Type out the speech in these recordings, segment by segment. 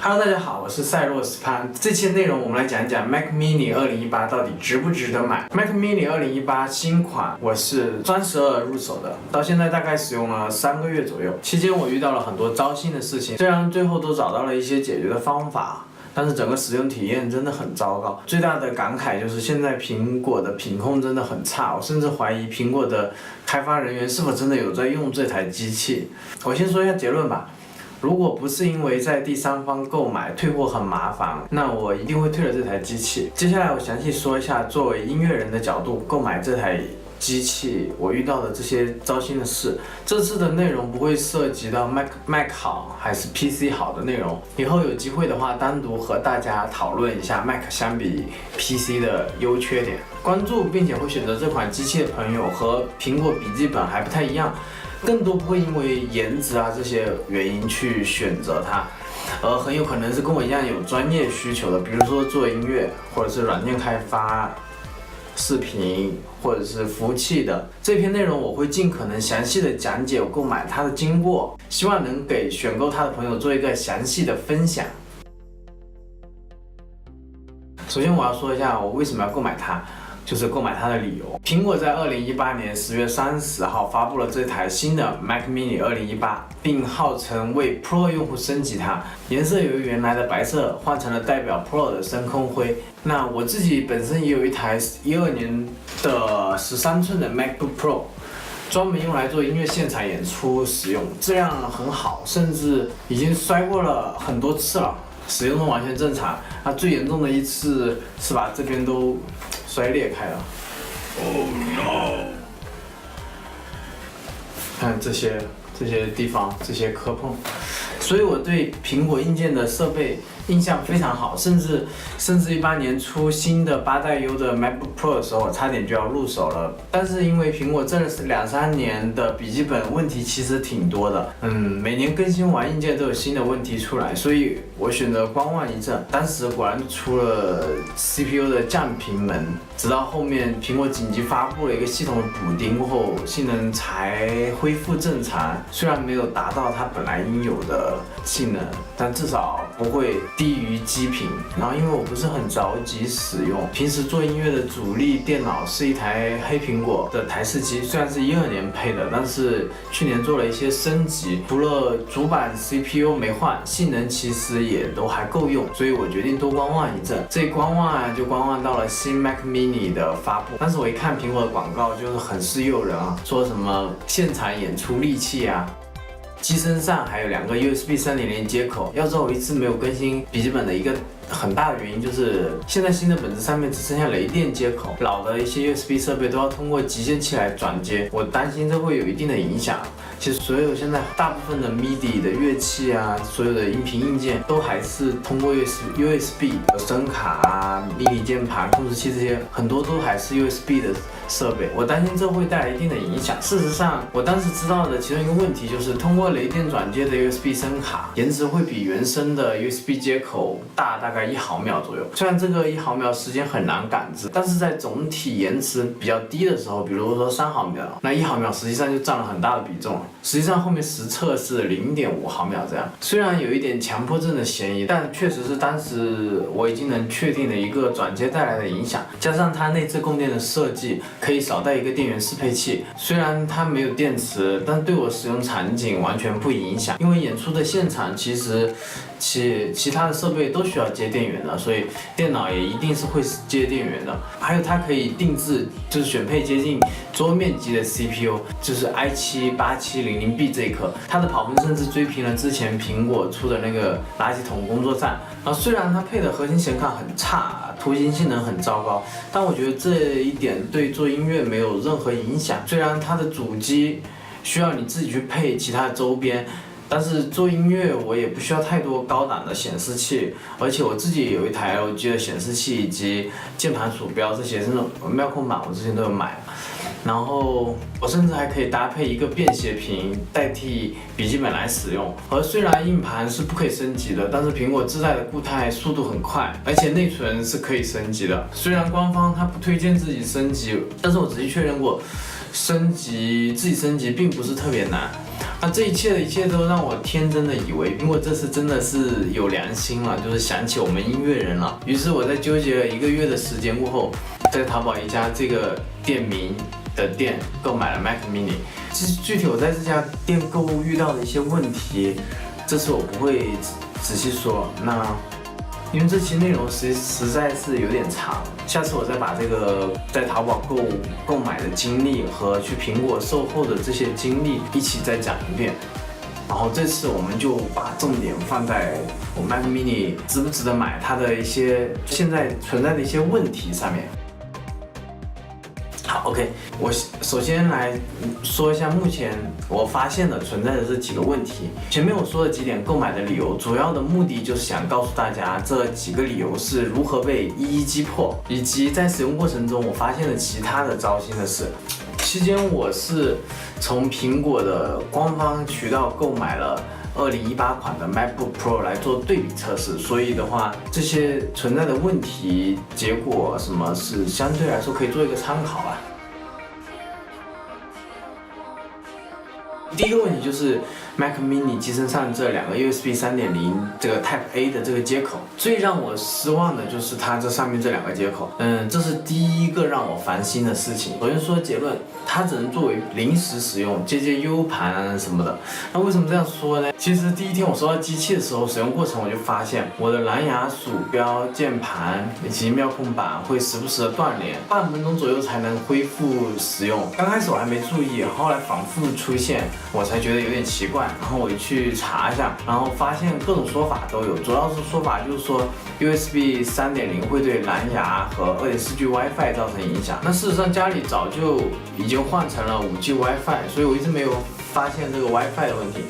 Hello， 大家好，我是赛洛斯潘。这期内容我们来讲一讲 Mac Mini 2018到底值不值得买。Mac Mini 2018新款，我是32入手的，到现在大概使用了3个月左右。期间我遇到了很多糟心的事情，虽然最后都找到了一些解决的方法，但是整个使用体验真的很糟糕。最大的感慨就是现在苹果的品控真的很差，我甚至怀疑苹果的开发人员是否真的有在用这台机器。我先说一下结论吧。如果不是因为在第三方购买退货很麻烦，那我一定会退了这台机器。接下来我详细说一下作为音乐人的角度购买这台机器我遇到的这些糟心的事。这次的内容不会涉及到 Mac 好还是 PC 好的内容，以后有机会的话单独和大家讨论一下 Mac 相比 PC 的优缺点。关注并且会选择这款机器的朋友和苹果笔记本还不太一样，更多不会因为颜值这些原因去选择它，而很有可能是跟我一样有专业需求的，比如说做音乐或者是软件开发、视频或者是服务器的。这篇内容我会尽可能详细的讲解我购买它的经过，希望能给选购它的朋友做一个详细的分享。首先我要说一下我为什么要购买它，就是购买它的理由。苹果在2018年10月30号发布了这台新的 Mac Mini 2018，并号称为 Pro 用户升级它，颜色由原来的白色换成了代表 Pro 的深空灰。那我自己本身也有一台12年的13寸的 MacBook Pro， 专门用来做音乐现场演出使用，质量很好，甚至已经摔过了很多次了，使用中完全正常。那最严重的一次是把这边都摔裂开了。Oh no！ 看这些地方，这些磕碰，所以我对苹果硬件的设备印象非常好，甚至18年出新的8代 U 的 MacBook Pro 的时候，我差点就要入手了。但是因为苹果这2-3年的笔记本问题其实挺多的，每年更新完硬件都有新的问题出来，所以我选择观望一阵。当时果然出了 CPU 的降频门，直到后面苹果紧急发布了一个系统的补丁后，性能才恢复正常。虽然没有达到它本来应有的性能，但至少不会低于基频。然后因为我不是很着急使用，平时做音乐的主力电脑是一台黑苹果的台式机，虽然是12年配的，但是去年做了一些升级，除了主板 CPU 没换，性能其实也都还够用，所以我决定多观望一阵。这一观望就观望到了新 Mac Mini 的发布，但是我一看苹果的广告就是很是诱人啊，说什么现场演出利器啊，机身上还有2个 USB 3.0接口。要知道我一直没有更新笔记本的一个很大的原因就是现在新的本子上面只剩下雷电接口，老的一些 USB 设备都要通过集线器来转接，我担心这会有一定的影响。其实所有现在大部分的 MIDI 的乐器啊，所有的音频硬件都还是通过 USB 声卡啊、MIDI 键盘、控制器这些很多都还是 USB 的设备，我担心这会带来一定的影响。事实上，我当时知道的其中一个问题就是通过雷电转接的 USB 声卡延迟会比原生的 USB 接口大概1毫秒左右。虽然这个1毫秒时间很难感知，但是在总体延迟比较低的时候，比如说3毫秒，那1毫秒实际上就占了很大的比重。实际上后面实测是0.5毫秒这样，虽然有一点强迫症的嫌疑，但确实是当时我已经能确定的一个转接带来的影响。加上它内置供电的设计，可以少带一个电源适配器，虽然它没有电池，但对我使用场景完全不影响。因为演出的现场其实其他的设备都需要接电源的，所以电脑也一定是会接电源的。还有它可以定制，就是选配接近桌面级的 CPU， 就是 i7-8700B 这一颗，它的跑分甚至追平了之前苹果出的那个垃圾桶工作站。虽然它配的核心显卡很差，图形性能很糟糕，但我觉得这一点对做音乐没有任何影响。虽然它的主机需要你自己去配其他的周边，但是做音乐我也不需要太多高档的显示器，而且我自己有一台 LG 的显示器以及键盘鼠标这些这种妙控板，我之前都有买。然后我甚至还可以搭配一个便携屏代替笔记本来使用。而虽然硬盘是不可以升级的，但是苹果自带的固态速度很快，而且内存是可以升级的。虽然官方它不推荐自己升级，但是我仔细确认过，自己升级并不是特别难。那这一切都让我天真的以为苹果这次真的是有良心了，就是想起我们音乐人了。于是我在纠结了1个月的时间过后，在淘宝一家这个店名的店购买了 Mac Mini。具体我在这家店购物遇到的一些问题，这次我不会仔细说。那因为这期内容实在是有点长，下次我再把这个在淘宝购买的经历和去苹果售后的这些经历一起再讲一遍。然后这次我们就把重点放在我 Mac Mini 值不值得买，它的一些现在存在的一些问题上面。好 ，OK， 我首先来说一下目前我发现的存在的这几个问题。前面我说的几点购买的理由，主要的目的就是想告诉大家这几个理由是如何被一一击破，以及在使用过程中我发现了其他的糟心的事。期间我是从苹果的官方渠道购买了2018款的 MacBook Pro 来做对比测试，所以的话，这些存在的问题结果什么是相对来说可以做一个参考吧。第一个问题就是 Mac Mini 机身上这2个 USB 3.0这个 Type A 的这个接口，最让我失望的就是它这上面这2个接口，这是第一个让我烦心的事情。首先说结论，它只能作为临时使用，接 U 盘什么的。那为什么这样说呢？其实第一天我收到机器的时候，使用过程我就发现我的蓝牙、鼠标、键盘以及妙控板会时不时的断连，半分钟左右才能恢复使用。刚开始我还没注意，后来反复出现，我才觉得有点奇怪。然后我去查一下，然后发现各种说法都有，主要是说法就是说 USB 3.0会对蓝牙和2.4G WiFi 造成影响。那事实上家里早就已经换成了5G WiFi， 所以我一直没有发现这个 WiFi 的问题。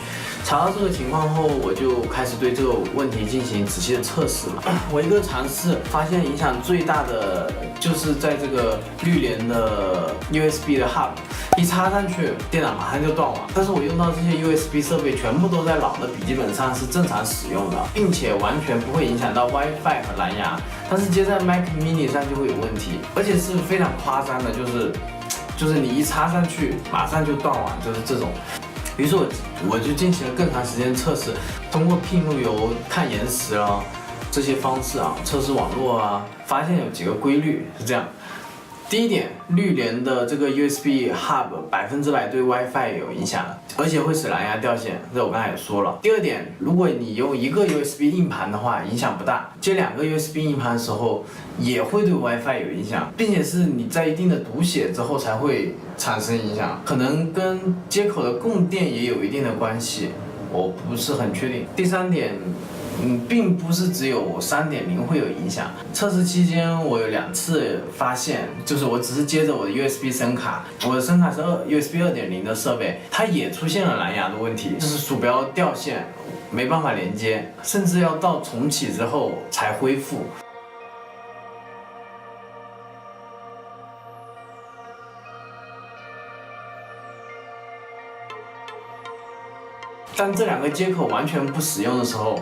查到这个情况后，我就开始对这个问题进行仔细的测试了。我一个尝试发现影响最大的就是在这个绿联的 USB 的 Hub， 一插上去，电脑马上就断网。但是我用到这些 USB 设备全部都在老的笔记本上是正常使用的，并且完全不会影响到 WiFi 和蓝牙。但是接在 Mac Mini 上就会有问题，而且是非常夸张的，就是你一插上去马上就断网，就是这种。于是我就进行了更长时间测试，通过拼路由、看延时啊这些方式啊测试网络啊，发现有几个规律是这样。第一点，绿联的这个 USB Hub 100%对 WiFi 有影响，而且会使蓝牙掉线，这我刚才也说了。第二点，如果你用一个 USB 硬盘的话，影响不大；接2个 USB 硬盘的时候，也会对 WiFi 有影响，并且是你在一定的读写之后才会产生影响，可能跟接口的供电也有一定的关系，我不是很确定。第三点。并不是只有3.0会有影响。测试期间，我有2次发现，就是我只是接着我的 USB 声卡，我的声卡是USB 2.0的设备，它也出现了蓝牙的问题，就是鼠标掉线，没办法连接，甚至要到重启之后才恢复。当这2个接口完全不使用的时候，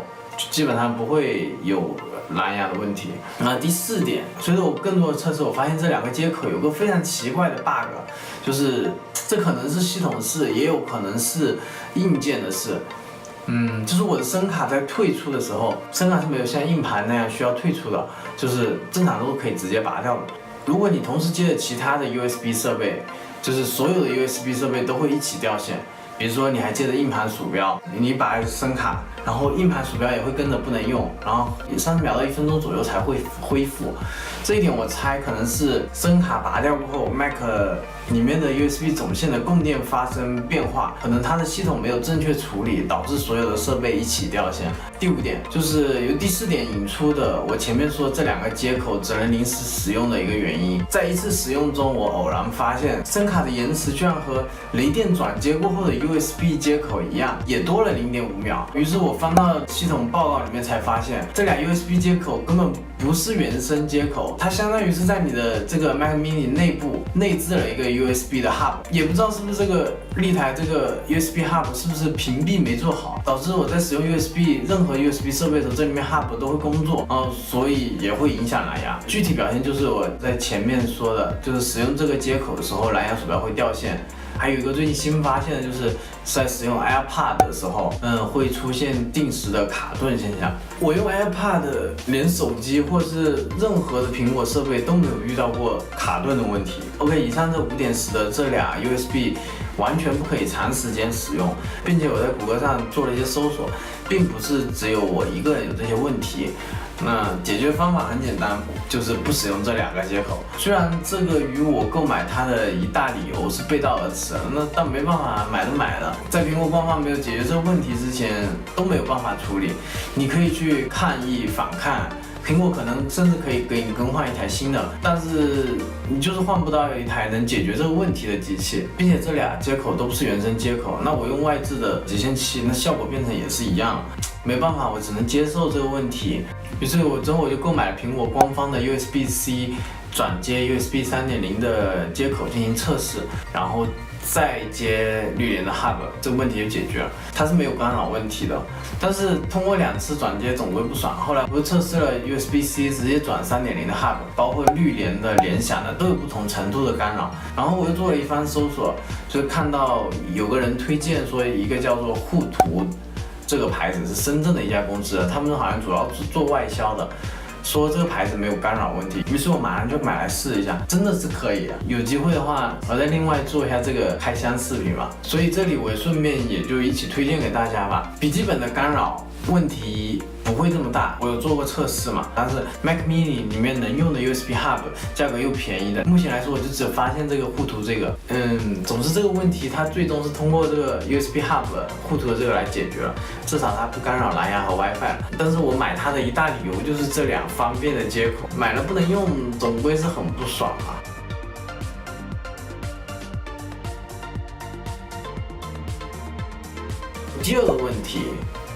基本上不会有蓝牙的问题。那第4点，随着我更多的测试，我发现这2个接口有个非常奇怪的 bug， 就是这可能是系统事，也有可能是硬件的事。就是我的声卡在退出的时候，声卡是没有像硬盘那样需要退出的，就是正常都可以直接拔掉的。如果你同时接了其他的 USB 设备，就是所有的 USB 设备都会一起掉线。比如说你还接着硬盘鼠标，你把声卡，然后硬盘鼠标也会跟着不能用，然后30秒到1分钟左右才会恢复。这一点我猜可能是声卡拔掉过后 ，Mac 里面的 USB 总线的供电发生变化，可能它的系统没有正确处理，导致所有的设备一起掉线。第5点就是由第4点引出的，我前面说这2个接口只能临时使用的一个原因。在一次使用中，我偶然发现声卡的延迟居然和雷电转接过后的 USB 接口一样，也多了0.5秒。于是我翻到系统报告里面才发现，这俩 USB 接口根本不是原生接口，它相当于是在你的这个 Mac Mini 内部内置了一个 USB 的 Hub， 也不知道是不是这个立台这个 USB Hub 是不是屏蔽没做好，导致我在使用 任何 USB 设备的时候，这里面 Hub 都会工作，所以也会影响蓝牙。具体表现就是我在前面说的，就是使用这个接口的时候，蓝牙鼠标会掉线。还有一个最近新发现的就是在使用 AirPod 的时候，会出现定时的卡顿现象。我用 AirPod 连手机或是任何的苹果设备都没有遇到过卡顿的问题。OK， 以上这5.10的这俩 USB 完全不可以长时间使用，并且我在谷歌上做了一些搜索，并不是只有我一个人有这些问题。那解决方法很简单，就是不使用这2个接口。虽然这个与我购买它的一大理由是背道而驰，但没办法，买都买了，在苹果官方没有解决这个问题之前，都没有办法处理。你可以去抗议、反抗。苹果可能甚至可以给你更换一台新的，但是你就是换不到一台能解决这个问题的机器，并且这俩接口都不是原生接口，那我用外置的集线器，那效果变成也是一样，没办法，我只能接受这个问题。于是之后我就购买了苹果官方的 USB-C 转接 USB 3.0 的接口进行测试，然后再接绿联的 Hub， 这个问题就解决了，它是没有干扰问题的。但是通过2次转接总归不爽，后来我又测试了 USB-C 直接转 3.0 的 Hub， 包括绿联的、联想的都有不同程度的干扰。然后我又做了一番搜索，就看到有个人推荐说一个叫做互图这个牌子是深圳的一家公司，他们好像主要是做外销的。说这个牌子没有干扰问题，于是我马上就买来试一下，真的是可以的。有机会的话，我再另外做一下这个开箱视频吧。所以这里我顺便也就一起推荐给大家吧。笔记本的干扰问题不会这么大，我有做过测试嘛。但是 Mac Mini 里面能用的 USB Hub 价格又便宜的，目前来说我就只发现这个互图这个，总之这个问题它最终是通过这个 USB Hub 互图的这个来解决了，至少它不干扰蓝牙和 WiFi。但是我买它的一大理由就是这2方便的接口，买了不能用，总归是很不爽啊。第二个问题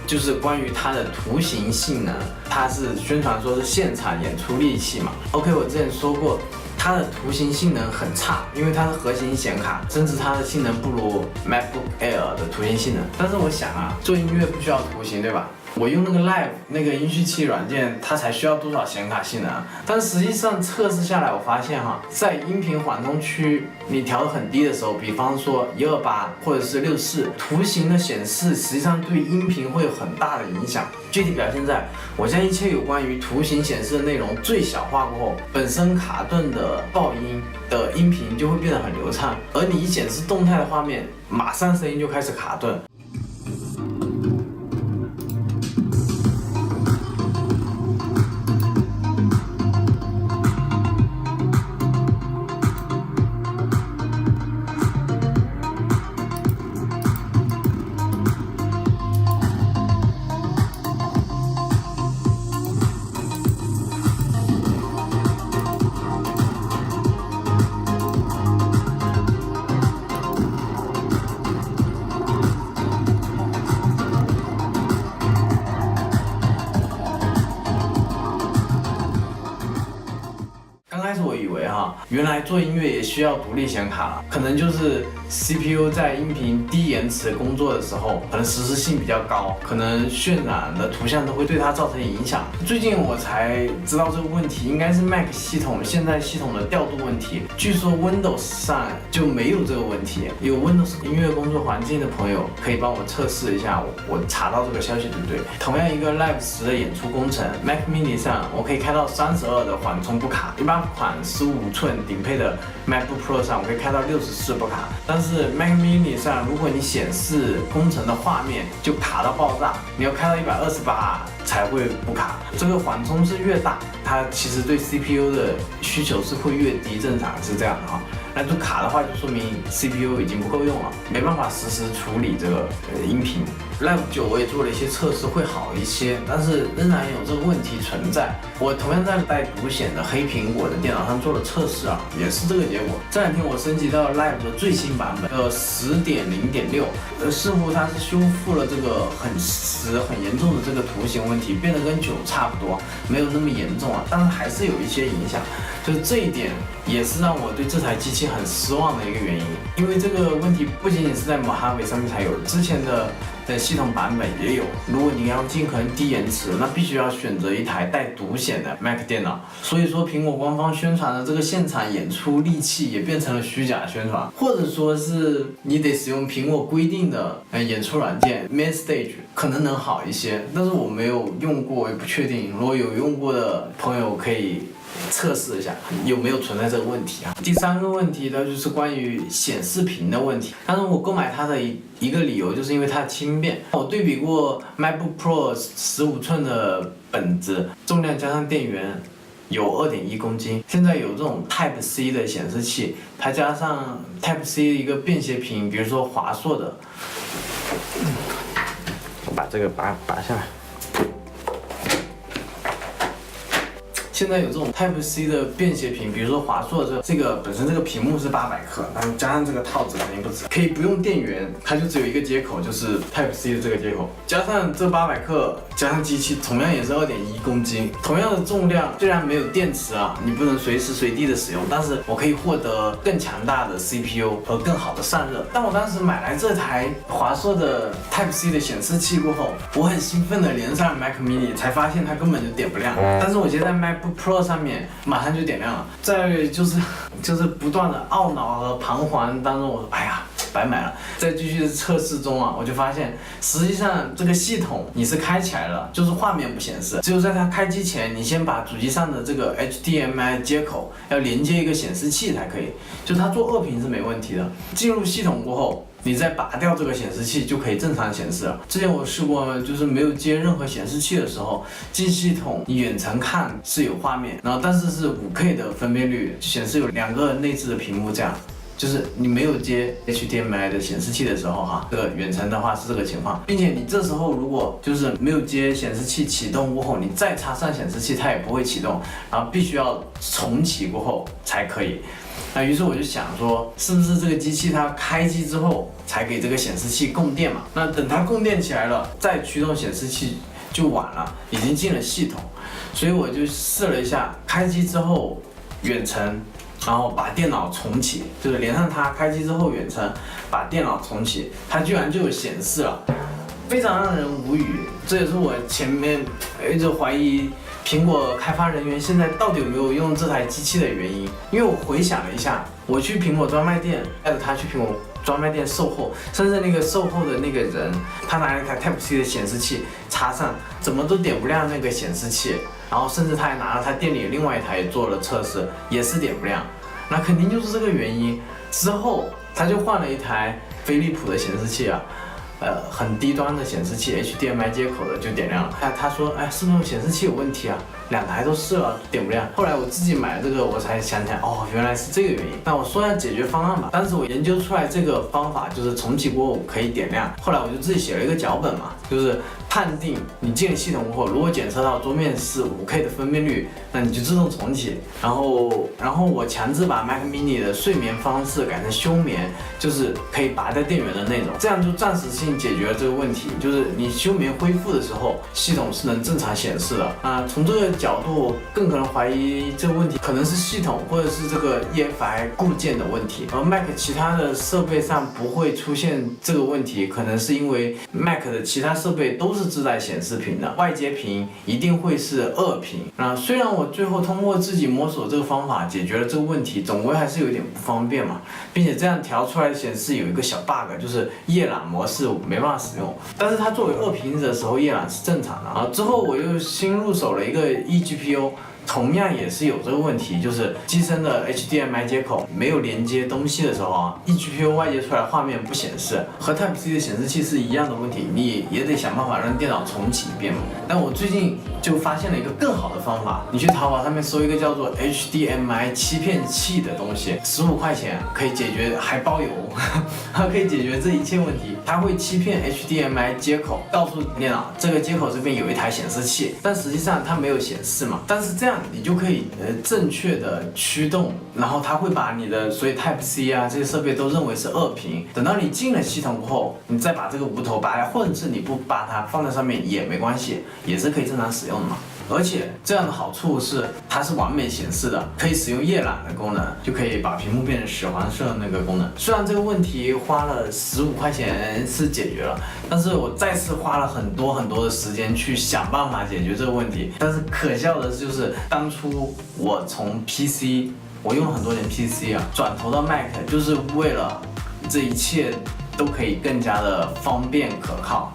就是关于它的图形性能，它是宣传说是现场演出利器嘛。OK， 我之前说过，它的图形性能很差，因为它是核心显卡，甚至它的性能不如 MacBook Air 的图形性能。但是我想啊，做音乐不需要图形，对吧？我用那个 Live 那个音序器软件，它才需要多少显卡性能啊？但实际上测试下来，我发现哈，在音频缓冲区你调得很低的时候，比方说128或者是64，图形的显示实际上对音频会有很大的影响。具体表现在，我将一切有关于图形显示的内容最小化过后，本身卡顿的爆音的音频就会变得很流畅，而你一显示动态的画面，马上声音就开始卡顿。原来做音乐也需要独立显卡了，可能就是 CPU 在音频低延迟工作的时候，可能实时性比较高，可能渲染的图像都会对它造成影响。最近我才知道这个问题应该是 Mac 系统现在系统的调度问题，据说 Windows 上就没有这个问题。有 Windows 音乐工作环境的朋友可以帮我测试一下，我查到这个消息对不对？同样一个 Live 10的演出工程 ，Mac Mini 上我可以开到32的缓冲不卡，一般款15寸顶配的 MacBook Pro 上我可以开到64不卡，但是 Mac Mini 上如果你显示工程的画面就卡到爆炸，你要开到128才会不卡。这个缓冲是越大，它其实对 CPU 的需求是会越低，正常是这样的哈。那就卡的话，就说明 CPU 已经不够用了，没办法实时处理这个音频。Live 9我也做了一些测试，会好一些，但是仍然有这个问题存在。我同样在带独显的黑苹果的电脑上做了测试啊，也是这个结果。这2天我升级到 Live 的最新版本10.0.6，似乎它是修复了这个很严重的这个图形问题，变得跟9差不多，没有那么严重了，但是还是有一些影响。就是这一点也是让我对这台机器很失望的一个原因。因为这个问题不仅仅是在 Mojave 上面才有，之前的系统版本也有。如果你要尽可能低延迟，那必须要选择一台带独显的 Mac 电脑。所以说，苹果官方宣传的这个现场演出利器也变成了虚假宣传，或者说是你得使用苹果规定的演出软件 Main Stage 可能能好一些，但是我没有用过，我也不确定。如果有用过的朋友可以测试一下有没有存在这个问题啊。第三个问题呢，就是关于显示屏的问题。当然我购买它的一个理由就是因为它轻便。我对比过 MacBook Pro 15寸的本子，重量加上电源有2.1公斤。现在有这种 Type C 的显示器，它加上 Type C 一个便携屏，比如说华硕的，我把这个拔下来。现在有这种 Type C 的便携屏，比如说华硕这个本身这个屏幕是800克，然后加上这个套子肯定不止，可以不用电源，它就只有一个接口，就是 Type C 的这个接口，加上这800克，加上机器，同样也是2.1公斤，同样的重量，虽然没有电池啊，你不能随时随地的使用，但是我可以获得更强大的 CPU 和更好的散热。但我当时买来这台华硕的 Type C 的显示器过后，我很兴奋的连上 Mac Mini， 才发现它根本就点不亮。但是我现在 MacBook Pro 上面马上就点亮了。再就是不断的懊恼和彷徨当中，我说哎呀，白买了。在继续测试中啊，我就发现实际上这个系统你是开起来了，就是画面不显示，只有在它开机前，你先把主机上的这个 HDMI 接口要连接一个显示器才可以，就它做2屏是没问题的。进入系统过后，你再拔掉这个显示器就可以正常显示了。之前我试过，就是没有接任何显示器的时候，进系统你远程看是有画面，然后但是是5K 的分辨率，显示有2个内置的屏幕这样。就是你没有接 HDMI 的显示器的时候哈，这个远程的话是这个情况，并且你这时候如果就是没有接显示器启动过后，你再插上显示器它也不会启动，然后必须要重启过后才可以。于是我就想说，是不是这个机器它开机之后才给这个显示器供电嘛？那等它供电起来了，再驱动显示器就晚了，已经进了系统。所以我就试了一下，开机之后远程，然后把电脑重启，就是连上它，开机之后远程把电脑重启，它居然就显示了，非常让人无语。这也是我前面一直怀疑苹果开发人员现在到底有没有用这台机器的原因。因为我回想了一下，我去苹果专卖店带着他去苹果专卖店售后，甚至那个售后的那个人，他拿了一台 Type C 的显示器插上，怎么都点不亮那个显示器，然后甚至他还拿了他店里另外一台做了测试，也是点不亮，那肯定就是这个原因。之后他就换了一台飞利浦的显示器啊，很低端的显示器 HDMI 接口的就点亮了。他说，哎，是不是显示器有问题啊？2台都试了点不亮。后来我自己买这个，我才想起来，哦，原来是这个原因。那我说下解决方案吧。当时我研究出来这个方法就是重启过后可以点亮。后来我就自己写了一个脚本嘛，就是判定你进了系统过后，如果检测到桌面是5K 的分辨率，那你就自动重启。然后我强制把 Mac Mini 的睡眠方式改成休眠，就是可以拔掉电源的那种，这样就暂时性解决了这个问题。就是你休眠恢复的时候，系统是能正常显示的。从这个角度，更可能怀疑这个问题可能是系统或者是这个 EFI 固件的问题，而 Mac 其他的设备上不会出现这个问题，可能是因为 Mac 的其他设备都是自带显示屏的，外接屏一定会是2屏。虽然我最后通过自己摸索这个方法解决了这个问题，总归还是有点不方便嘛，并且这样调出来的显示有一个小 bug， 就是夜览模式没办法使用，但是它作为2屏的时候夜览是正常的。之后我又新入手了一个 eGPU， 同样也是有这个问题，就是机身的 HDMI 接口没有连接东西的时候eGPU 外接出来画面不显示，和 Type C 的显示器是一样的问题，你也得想办法让电脑重启一遍嘛。但我最近就发现了一个更好的方法，你去淘宝上面搜一个叫做 HDMI 欺骗器的东西，15块钱可以解决，还包邮，它可以解决这一切问题。它会欺骗 HDMI 接口，告诉电脑这个接口这边有一台显示器，但实际上它没有显示嘛。但是这样你就可以正确的驱动，然后它会把你的所以 Type C 这些设备都认为是2屏。等到你进了系统过后，你再把这个无头拔掉，或者是你不把它放在上面也没关系，也是可以正常使用的嘛。而且这样的好处是它是完美显示的，可以使用夜览的功能，就可以把屏幕变成屎黄色那个功能。虽然这个问题花了15块钱是解决了，但是我再次花了很多的时间去想办法解决这个问题。但是可笑的就是当初我从 PC， 我用了很多年 PC 啊，转投到 Mac 就是为了这一切都可以更加的方便可靠。